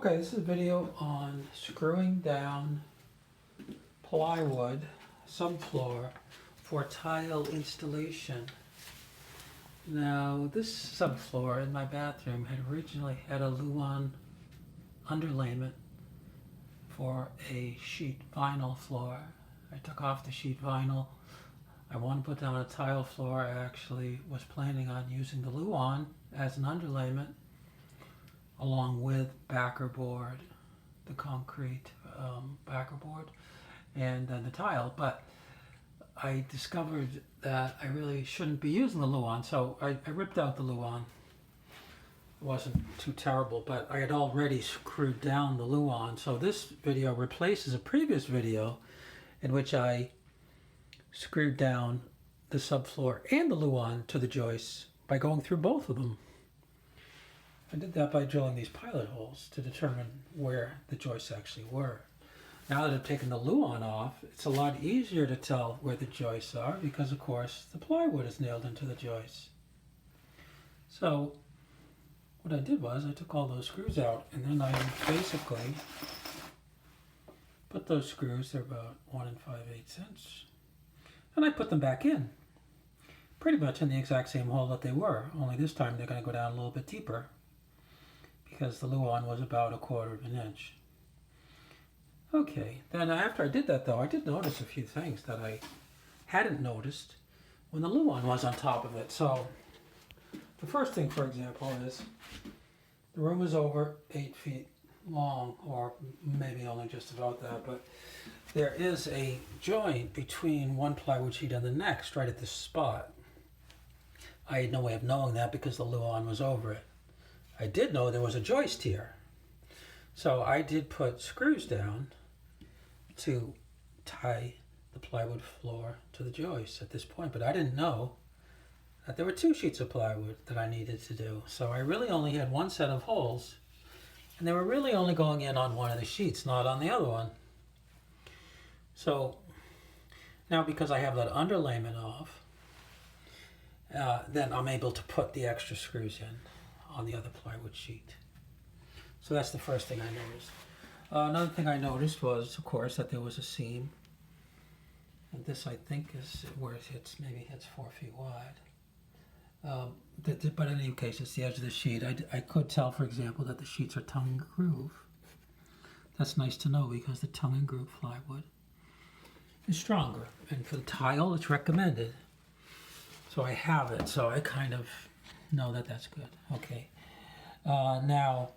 Okay, this is a video on screwing down plywood subfloor for tile installation. Now, this subfloor in my bathroom had originally had a Luan underlayment for a sheet vinyl floor. I took off the sheet vinyl. I want to put down a tile floor. I actually was planning on using the Luan as an underlayment along with backer board, the concrete backer board, and then the tile. But I discovered that I really shouldn't be using the Luan, so I ripped out the Luan. It wasn't too terrible, but I had already screwed down the Luan. So this video replaces a previous video in which I screwed down the subfloor and the Luan to the joists by going through both of them. I did that by drilling these pilot holes to determine where the joists actually were. Now that I've taken the Luan off, it's a lot easier to tell where the joists are because, of course, the plywood is nailed into the joists. So what I did was I took all those screws out, and then I basically put those screws, they're about 1 5/8 inch, and I put them back in, pretty much in the exact same hole that they were, only this time they're going to go down a little bit deeper because the Luan was about 1/4 inch. Okay, then after I did that though, I did notice a few things that I hadn't noticed when the Luan was on top of it. So the first thing, for example, is the room is over 8 feet long, or maybe only just about that, but there is a joint between one plywood sheet and the next right at this spot. I had no way of knowing that because the Luan was over it. I did know there was a joist here. So I did put screws down to tie the plywood floor to the joist at this point, but I didn't know that there were 2 sheets of plywood that I needed to do. So I really only had one set of holes, and they were really only going in on one of the sheets, not on the other one. So now because I have that underlayment off, then I'm able to put the extra screws in on the other plywood sheet. So that's the first thing I noticed. Another thing I noticed was, of course, that there was a seam. And this, I think, is where it hits, maybe hits 4 feet wide. But in any case, it's the edge of the sheet. I could tell, for example, that the sheets are tongue and groove. That's nice to know because the tongue and groove plywood is stronger. And for the tile, it's recommended. So I have it, so I kind of know that that's good. Okay. Now,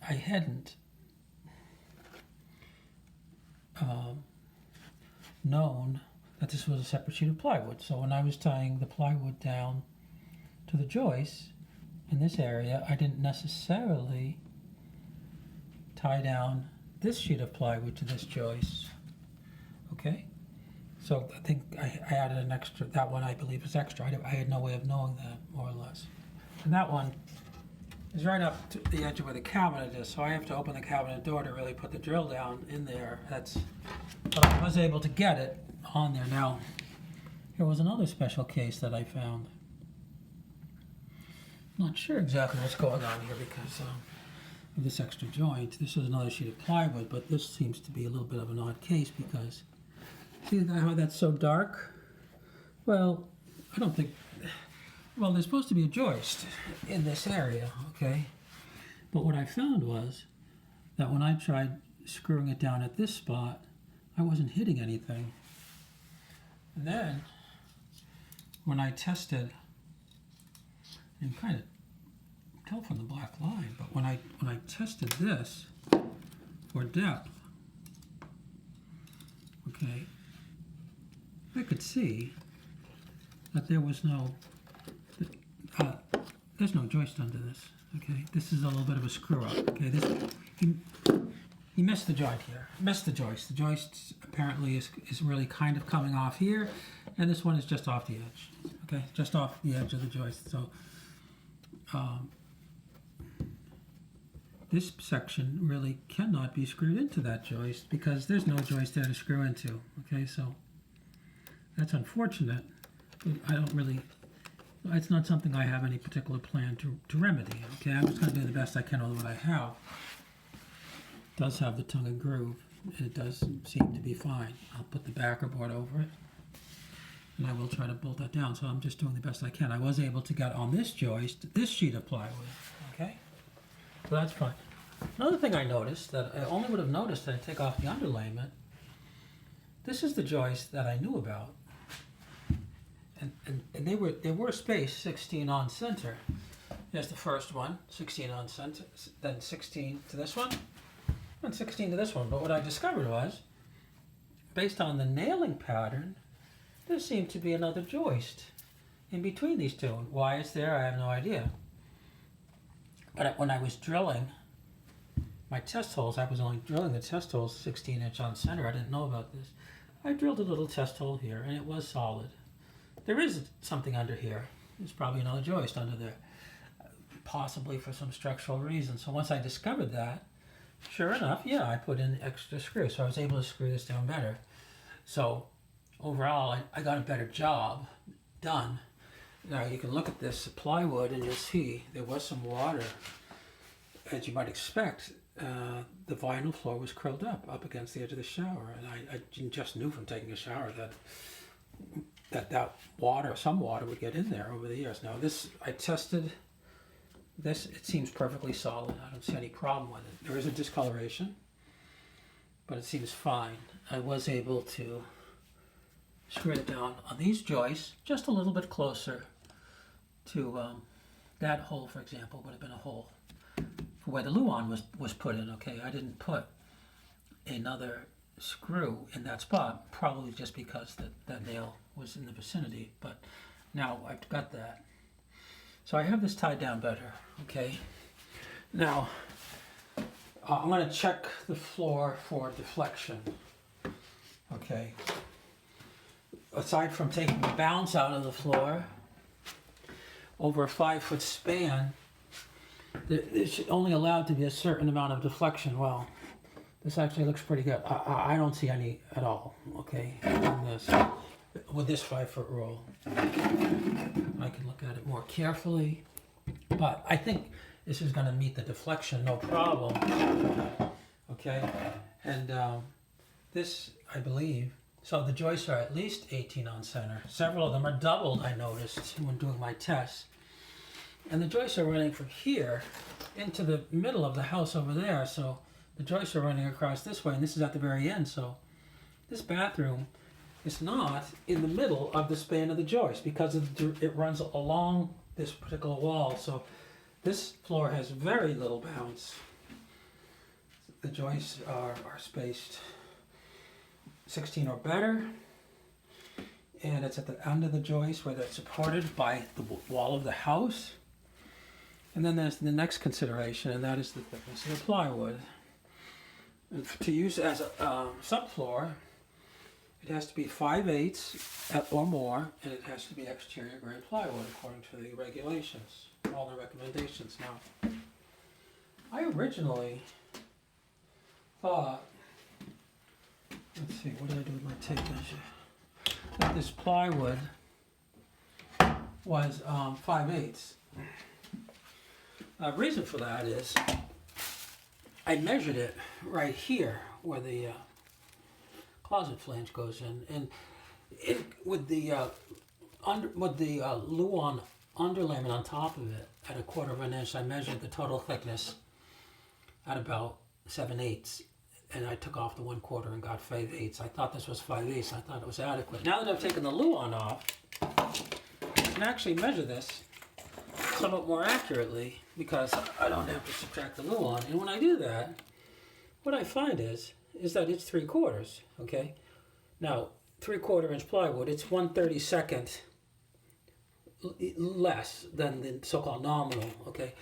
I hadn't known that this was a separate sheet of plywood. So when I was tying the plywood down to the joists in this area, I didn't necessarily tie down this sheet of plywood to this joist. Okay? So I think I added an extra, that one I believe is extra. I had no way of knowing that, more or less. And that one is right up to the edge of where the cabinet is, so I have to open the cabinet door to really put the drill down in there. But I was able to get it on there. Now, here was another special case that I found. Not sure exactly what's going on here because of this extra joint. This is another sheet of plywood, but this seems to be a little bit of an odd case because see how that's so dark? Well, I don't think, well, there's supposed to be a joist in this area, okay? But what I found was that when I tried screwing it down at this spot, I wasn't hitting anything. And then, when I tested, and kind of tell from the black line, but when I tested this for depth, okay, I could see that there was there's no joist under this. Okay, this is a little bit of a screw up. Okay, he missed the joint here. Missed the joist. The joist apparently is really kind of coming off here, and this one is just off the edge. Okay, just off the edge of the joist. So this section really cannot be screwed into that joist because there's no joist there to screw into. Okay, so that's unfortunate. I don't really it's not something I have any particular plan to remedy. Okay, I'm just going to do the best I can with what I have. It does have the tongue and groove, and it does seem to be fine. I'll put the backer board over it, and I will try to bolt that down. So I'm just doing the best I can. I was able to get on this joist this sheet of plywood. Okay, so that's fine. Another thing I noticed that I only would have noticed that I take off the underlayment. This is the joist that I knew about, and they were spaced 16 on center. Here's the first one, 16 on center, then 16 to this one, and 16 to this one. But what I discovered was, based on the nailing pattern, there seemed to be another joist in between these two. Why it's there, I have no idea. But when I was drilling my test holes, I was only drilling the test holes 16 inch on center. I didn't know about this. I drilled a little test hole here, and it was solid. There is something under here. There's probably another joist under there, possibly for some structural reason. So once I discovered that, sure enough, yeah, I put in extra screws. So I was able to screw this down better. So overall, I got a better job done. Now you can look at this plywood and you'll see there was some water. As you might expect, the vinyl floor was curled up against the edge of the shower, and I just knew from taking a shower that water, some water, would get in there over the years. Now this, I tested this, it seems perfectly solid. I don't see any problem with it. There is a discoloration, but it seems fine. I was able to screw it down on these joists just a little bit closer to that hole, for example, would have been a hole for where the luan was put in. Okay, I didn't put another screw in that spot, probably just because that nail was in the vicinity, but now I've got that. So I have this tied down better. Okay, now I'm going to check the floor for deflection. Okay, aside from taking the bounce out of the floor, over a 5-foot span, it's only allowed to be a certain amount of deflection. Well, this actually looks pretty good. I don't see any at all, okay, on this, with this 5-foot rule. I can look at it more carefully, but I think this is going to meet the deflection, no problem, okay? And this, I believe, so the joists are at least 18 on center. Several of them are doubled, I noticed, when doing my tests. And the joists are running from here into the middle of the house over there, so the joists are running across this way, and this is at the very end. So this bathroom is not in the middle of the span of the joist because it runs along this particular wall. So this floor has very little bounce. The joists are spaced 16 or better, and it's at the end of the joist where they're supported by the wall of the house. And then there's the next consideration, and that is the thickness of the plywood. And to use as a subfloor, it has to be 5/8 or more, and it has to be exterior grade plywood according to the regulations, all the recommendations. Now, I originally thought, let's see, what did I do with my tape measure? That this plywood was 5/8. The reason for that is I measured it right here where the closet flange goes in, and with the luan underlayment on top of it at 1/4 inch, I measured the total thickness at about 7/8. And I took off the 1/4 and got 5/8. I thought this was 5/8. I thought it was adequate. Now that I've taken the luan off, I can actually measure this somewhat more accurately because I don't have to subtract the luan. And when I do that, what I find is that it's 3/4. Okay, now 3/4 inch plywood, it's 1/32 less than the so-called nominal. Okay,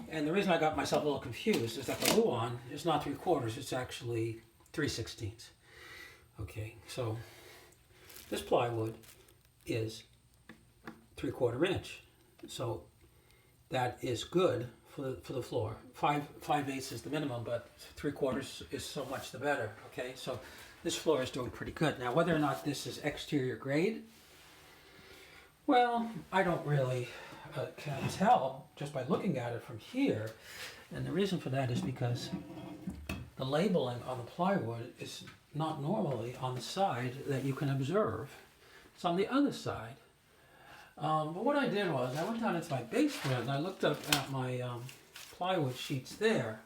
and the reason I got myself a little confused is that the luan is not 3/4, it's actually 3/16. Okay, so this plywood is 3/4 inch, so that is good for the floor. 5/8 is the minimum, but 3/4 is so much the better. Okay, so this floor is doing pretty good. Now, whether or not this is exterior grade, Well, I don't really can tell just by looking at it from here, and the reason for that is because the labeling on the plywood is not normally on the side that you can observe. It's on the other side. But what I did was I went down into my basement and I looked up at my plywood sheets there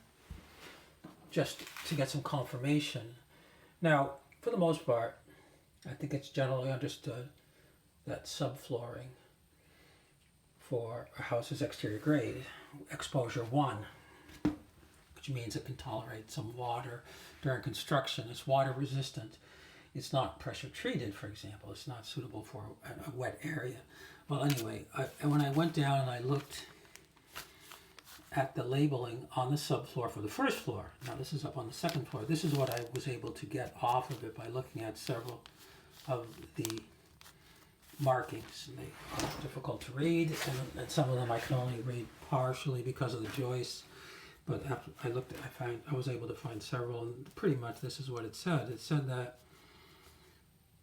just to get some confirmation. Now, for the most part, I think it's generally understood that subflooring for a house is exterior grade, exposure 1, which means it can tolerate some water during construction. It's water resistant. It's not pressure treated, for example. It's not suitable for a wet area. Well, anyway, when I went down and I looked at the labeling on the subfloor for the first floor, now this is up on the second floor, this is what I was able to get off of it by looking at several of the markings. And they are difficult to read, and some of them I can only read partially because of the joists. But after I looked, I was able to find several, and pretty much this is what it said. It said that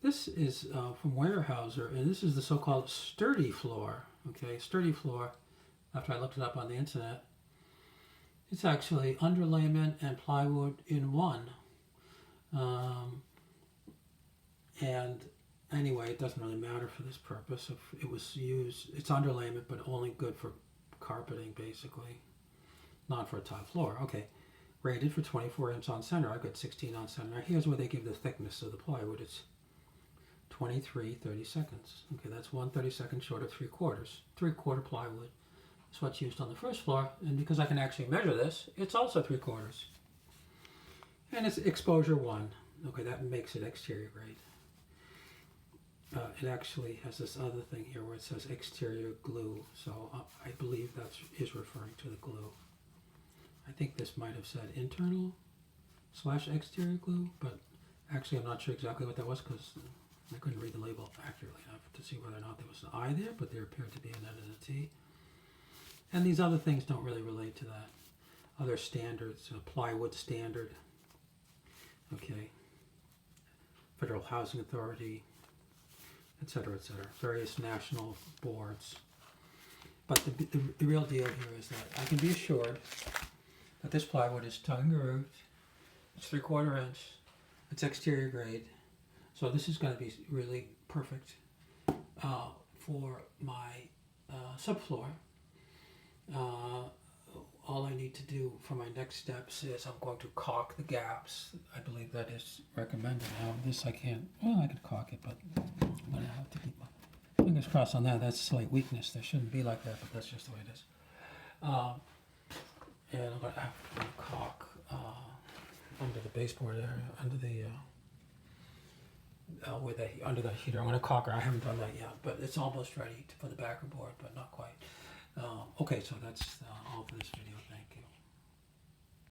this is from Weyerhaeuser, and this is the so-called sturdy floor. Okay, sturdy floor. After I looked it up on the internet, it's actually underlayment and plywood in one. And anyway, it doesn't really matter for this purpose. If it was used, it's underlayment, but only good for carpeting, basically, not for a tile floor. Okay, rated for 24 inch on center. I've got 16 on center. Now here's where they give the thickness of the plywood. It's 23 32nds. Okay, that's 1/32 short of 3/4. 3/4 plywood is what's used on the first floor, and because I can actually measure this, it's also 3/4. And it's exposure 1. Okay, that makes it exterior grade. It actually has this other thing here where it says exterior glue, so I believe that is referring to the glue. I think this might have said internal / exterior glue, but actually I'm not sure exactly what that was because I couldn't read the label accurately enough to see whether or not there was an I there, but there appeared to be an N and a T. And these other things don't really relate to that. Other standards, plywood standard, okay, Federal Housing Authority, etc., etc., various national boards. But the real deal here is that I can be assured that this plywood is tongue grooved, it's 3/4 inch, it's exterior grade, so this is going to be really perfect for my subfloor. All I need to do for my next steps is I'm going to caulk the gaps. I believe that is recommended. Now this I can't, well, I could caulk it, but I'm going to have to keep my fingers crossed on that. That's a slight weakness. There shouldn't be like that, but that's just the way it is. And I'm going to have to caulk under the baseboard area, under the under the heater. I'm going to caulk her. I haven't done that yet, but it's almost ready for the backer board, but not quite. Okay, so that's all for this video.